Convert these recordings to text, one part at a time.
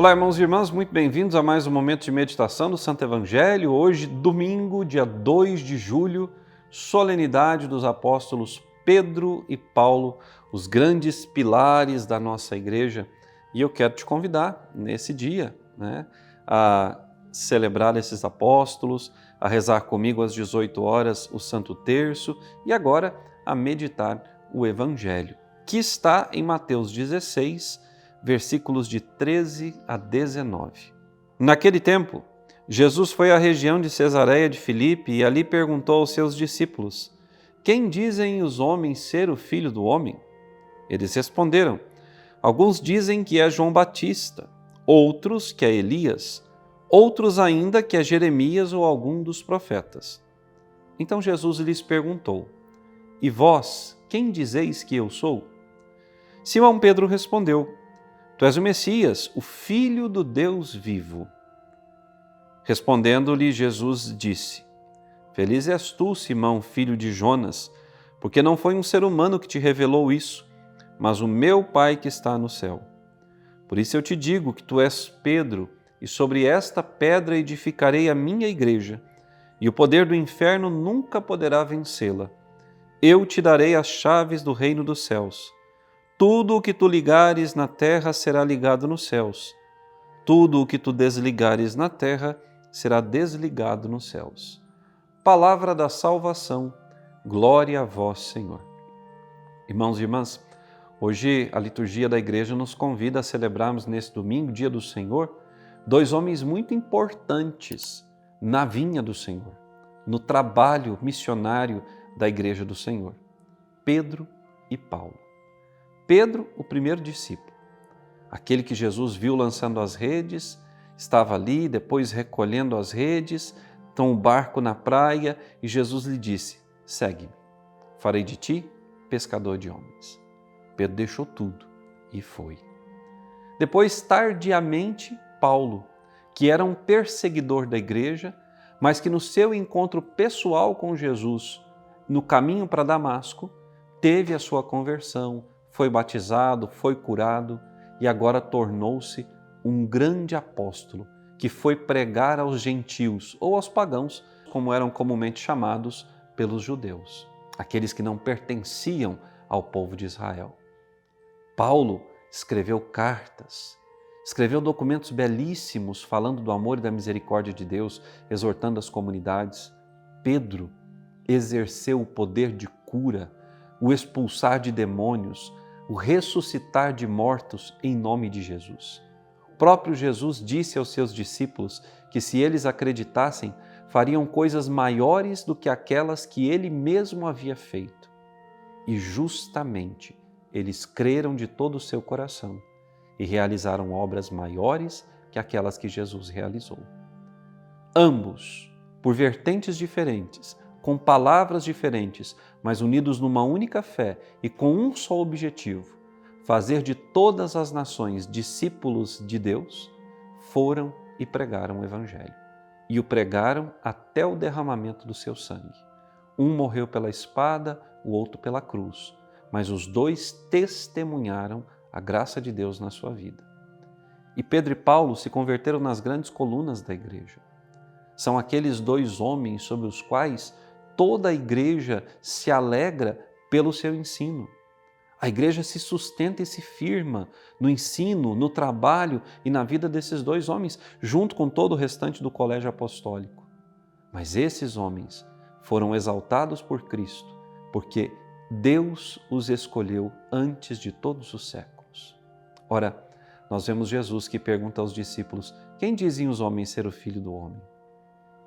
Olá, irmãos e irmãs, muito bem-vindos a mais um momento de meditação do Santo Evangelho. Hoje, domingo, dia 2 de julho, solenidade dos apóstolos Pedro e Paulo, os grandes pilares da nossa igreja. E eu quero te convidar nesse dia, a celebrar esses apóstolos, a rezar comigo às 18 horas o Santo Terço e agora a meditar o Evangelho, que está em Mateus 16, versículos de 13 a 19. Naquele tempo, Jesus foi à região de Cesareia de Filipe e ali perguntou aos seus discípulos: Quem dizem os homens ser o Filho do Homem? Eles responderam: Alguns dizem que é João Batista, outros que é Elias, outros ainda que é Jeremias ou algum dos profetas. Então Jesus lhes perguntou: E vós, quem dizeis que eu sou? Simão Pedro respondeu: Tu és o Messias, o Filho do Deus vivo. Respondendo-lhe, Jesus disse: Feliz és tu, Simão, filho de Jonas, porque não foi um ser humano que te revelou isso, mas o meu Pai que está no céu. Por isso eu te digo que tu és Pedro, e sobre esta pedra edificarei a minha igreja, e o poder do inferno nunca poderá vencê-la. Eu te darei as chaves do reino dos céus. Tudo o que tu ligares na terra será ligado nos céus. Tudo o que tu desligares na terra será desligado nos céus. Palavra da salvação, glória a vós, Senhor. Irmãos e irmãs, hoje a liturgia da igreja nos convida a celebrarmos nesse domingo, dia do Senhor, dois homens muito importantes na vinha do Senhor, no trabalho missionário da igreja do Senhor, Pedro e Paulo. Pedro, o primeiro discípulo, aquele que Jesus viu lançando as redes, estava ali, depois recolhendo as redes, então o barco na praia, e Jesus lhe disse: Segue-me, farei de ti pescador de homens. Pedro deixou tudo e foi. Depois, tardiamente, Paulo, que era um perseguidor da igreja, mas que no seu encontro pessoal com Jesus, no caminho para Damasco, teve a sua conversão, foi batizado, foi curado e agora tornou-se um grande apóstolo que foi pregar aos gentios ou aos pagãos, como eram comumente chamados pelos judeus, aqueles que não pertenciam ao povo de Israel. Paulo escreveu cartas, escreveu documentos belíssimos falando do amor e da misericórdia de Deus, exortando as comunidades. Pedro exerceu o poder de cura, o expulsar de demônios, o ressuscitar de mortos em nome de Jesus. O próprio Jesus disse aos seus discípulos que se eles acreditassem, fariam coisas maiores do que aquelas que ele mesmo havia feito. E justamente eles creram de todo o seu coração e realizaram obras maiores que aquelas que Jesus realizou. Ambos, por vertentes diferentes, com palavras diferentes, mas unidos numa única fé e com um só objetivo, fazer de todas as nações discípulos de Deus, foram e pregaram o Evangelho. E o pregaram até o derramamento do seu sangue. Um morreu pela espada, o outro pela cruz, mas os dois testemunharam a graça de Deus na sua vida. E Pedro e Paulo se converteram nas grandes colunas da igreja. São aqueles dois homens sobre os quais toda a igreja se alegra pelo seu ensino. A igreja se sustenta e se firma no ensino, no trabalho e na vida desses dois homens, junto com todo o restante do colégio apostólico. Mas esses homens foram exaltados por Cristo, porque Deus os escolheu antes de todos os séculos. Ora, nós vemos Jesus que pergunta aos discípulos: Quem dizem os homens ser o Filho do Homem?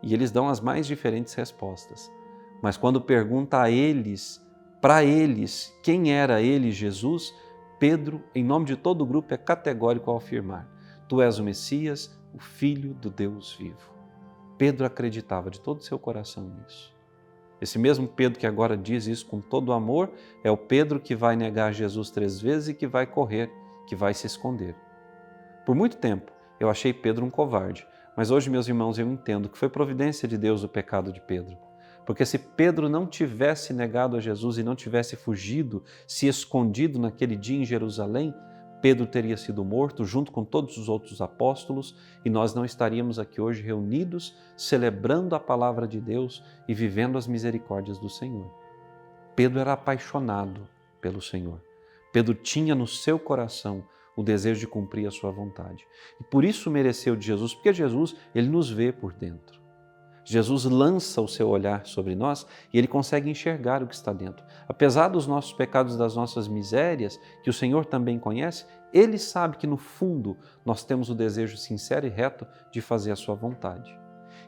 E eles dão as mais diferentes respostas. Mas quando pergunta a eles, para eles, quem era ele, Jesus, Pedro, em nome de todo o grupo, é categórico ao afirmar: Tu és o Messias, o Filho do Deus vivo. Pedro acreditava de todo o seu coração nisso. Esse mesmo Pedro que agora diz isso com todo o amor, é o Pedro que vai negar Jesus 3 vezes e que vai correr, que vai se esconder. Por muito tempo, eu achei Pedro um covarde, mas hoje, meus irmãos, eu entendo que foi providência de Deus o pecado de Pedro. Porque se Pedro não tivesse negado a Jesus e não tivesse fugido, se escondido naquele dia em Jerusalém, Pedro teria sido morto junto com todos os outros apóstolos e nós não estaríamos aqui hoje reunidos, celebrando a palavra de Deus e vivendo as misericórdias do Senhor. Pedro era apaixonado pelo Senhor. Pedro tinha no seu coração o desejo de cumprir a sua vontade. E por isso mereceu de Jesus, porque Jesus, ele nos vê por dentro. Jesus lança o seu olhar sobre nós e ele consegue enxergar o que está dentro. Apesar dos nossos pecados, das nossas misérias, que o Senhor também conhece, ele sabe que no fundo nós temos o desejo sincero e reto de fazer a sua vontade.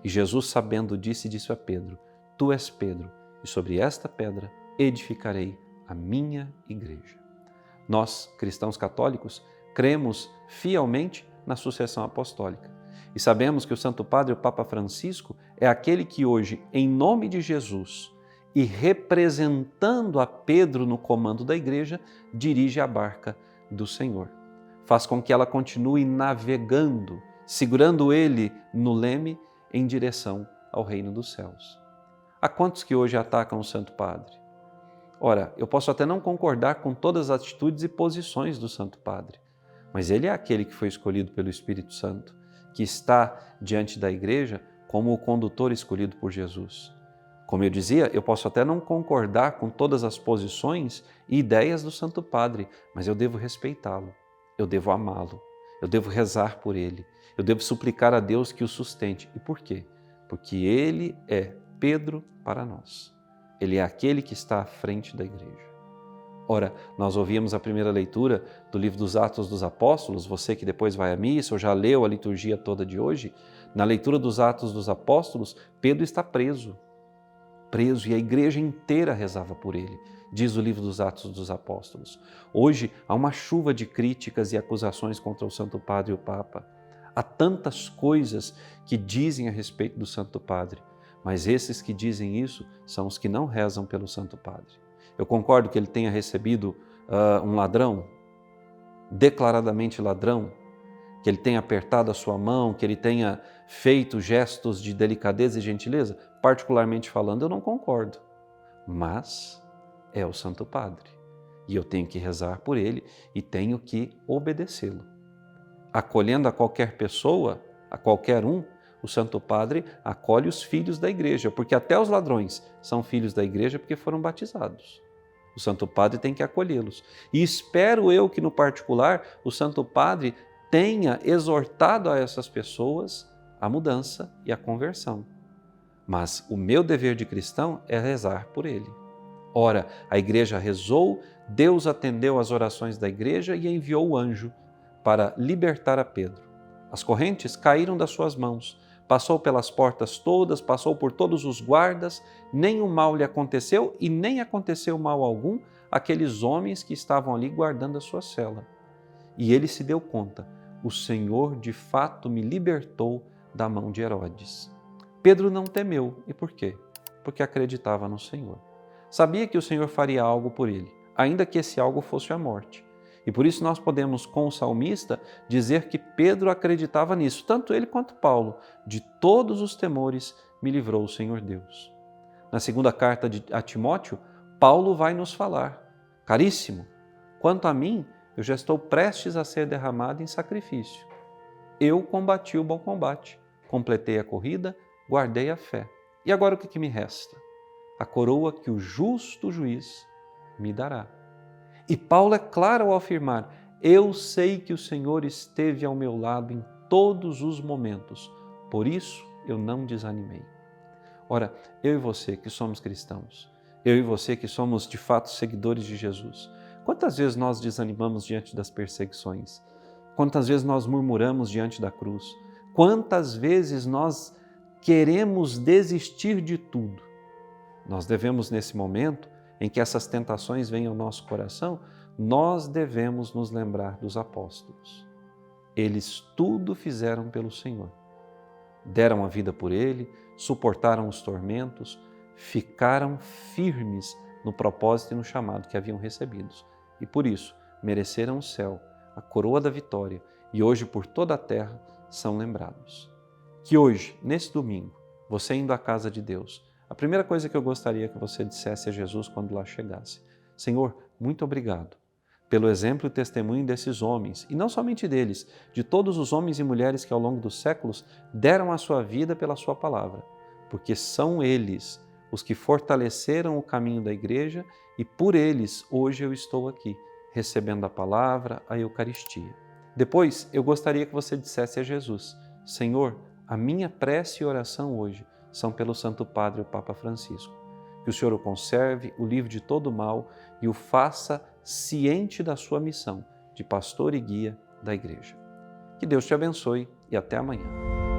E Jesus, sabendo disso, disse a Pedro: Tu és Pedro, e sobre esta pedra edificarei a minha igreja. Nós, cristãos católicos, cremos fielmente na sucessão apostólica. E sabemos que o Santo Padre, o Papa Francisco, é aquele que hoje, em nome de Jesus e representando a Pedro no comando da igreja, dirige a barca do Senhor. Faz com que ela continue navegando, segurando ele no leme em direção ao reino dos céus. Há quantos que hoje atacam o Santo Padre? Ora, eu posso até não concordar com todas as atitudes e posições do Santo Padre, mas ele é aquele que foi escolhido pelo Espírito Santo, que está diante da igreja como o condutor escolhido por Jesus. Como eu dizia, eu posso até não concordar com todas as posições e ideias do Santo Padre, mas eu devo respeitá-lo, eu devo amá-lo, eu devo rezar por ele, eu devo suplicar a Deus que o sustente. E por quê? Porque ele é Pedro para nós. Ele é aquele que está à frente da igreja. Ora, nós ouvimos a primeira leitura do livro dos Atos dos Apóstolos, você que depois vai à missa ou já leu a liturgia toda de hoje, na leitura dos Atos dos Apóstolos, Pedro está preso e a igreja inteira rezava por ele, diz o livro dos Atos dos Apóstolos. Hoje há uma chuva de críticas e acusações contra o Santo Padre e o Papa. Há tantas coisas que dizem a respeito do Santo Padre, mas esses que dizem isso são os que não rezam pelo Santo Padre. Eu concordo que ele tenha recebido um ladrão, declaradamente ladrão, que ele tenha apertado a sua mão, que ele tenha feito gestos de delicadeza e gentileza. Particularmente falando, eu não concordo, mas é o Santo Padre e eu tenho que rezar por ele e tenho que obedecê-lo. Acolhendo a qualquer pessoa, a qualquer um, o Santo Padre acolhe os filhos da igreja, porque até os ladrões são filhos da igreja porque foram batizados. O Santo Padre tem que acolhê-los. E espero eu que, no particular, o Santo Padre tenha exortado a essas pessoas a mudança e a conversão. Mas o meu dever de cristão é rezar por ele. Ora, a igreja rezou, Deus atendeu às orações da igreja e enviou o anjo para libertar a Pedro. As correntes caíram das suas mãos, passou pelas portas todas, passou por todos os guardas, nenhum mal lhe aconteceu e nem aconteceu mal algum àqueles homens que estavam ali guardando a sua cela. E ele se deu conta, o Senhor de fato me libertou da mão de Herodes. Pedro não temeu. E por quê? Porque acreditava no Senhor. Sabia que o Senhor faria algo por ele, ainda que esse algo fosse a morte. E por isso nós podemos, com o salmista, dizer que Pedro acreditava nisso, tanto ele quanto Paulo. De todos os temores me livrou o Senhor Deus. Na segunda carta a Timóteo, Paulo vai nos falar: caríssimo, quanto a mim, eu já estou prestes a ser derramado em sacrifício. Eu combati o bom combate, completei a corrida, guardei a fé. E agora o que me resta? A coroa que o justo juiz me dará. E Paulo é claro ao afirmar: eu sei que o Senhor esteve ao meu lado em todos os momentos, por isso eu não desanimei. Ora, eu e você que somos cristãos, eu e você que somos de fato seguidores de Jesus, quantas vezes nós desanimamos diante das perseguições? Quantas vezes nós murmuramos diante da cruz? Quantas vezes nós queremos desistir de tudo? Nós devemos, nesse momento em que essas tentações vêm ao nosso coração, nós devemos nos lembrar dos apóstolos. Eles tudo fizeram pelo Senhor. Deram a vida por Ele, suportaram os tormentos, ficaram firmes no propósito e no chamado que haviam recebido. E por isso mereceram o céu, a coroa da vitória, e hoje por toda a terra são lembrados. Que hoje, nesse domingo, você indo à casa de Deus, a primeira coisa que eu gostaria que você dissesse a Jesus quando lá chegasse: Senhor, muito obrigado, pelo exemplo e testemunho desses homens, e não somente deles, de todos os homens e mulheres que ao longo dos séculos deram a sua vida pela sua palavra, porque são eles os que fortaleceram o caminho da igreja e por eles hoje eu estou aqui, recebendo a palavra, a Eucaristia. Depois, eu gostaria que você dissesse a Jesus: Senhor, a minha prece e oração hoje são pelo Santo Padre, o Papa Francisco. Que o Senhor o conserve, o livre de todo mal e o faça ciente da sua missão de pastor e guia da Igreja. Que Deus te abençoe e até amanhã.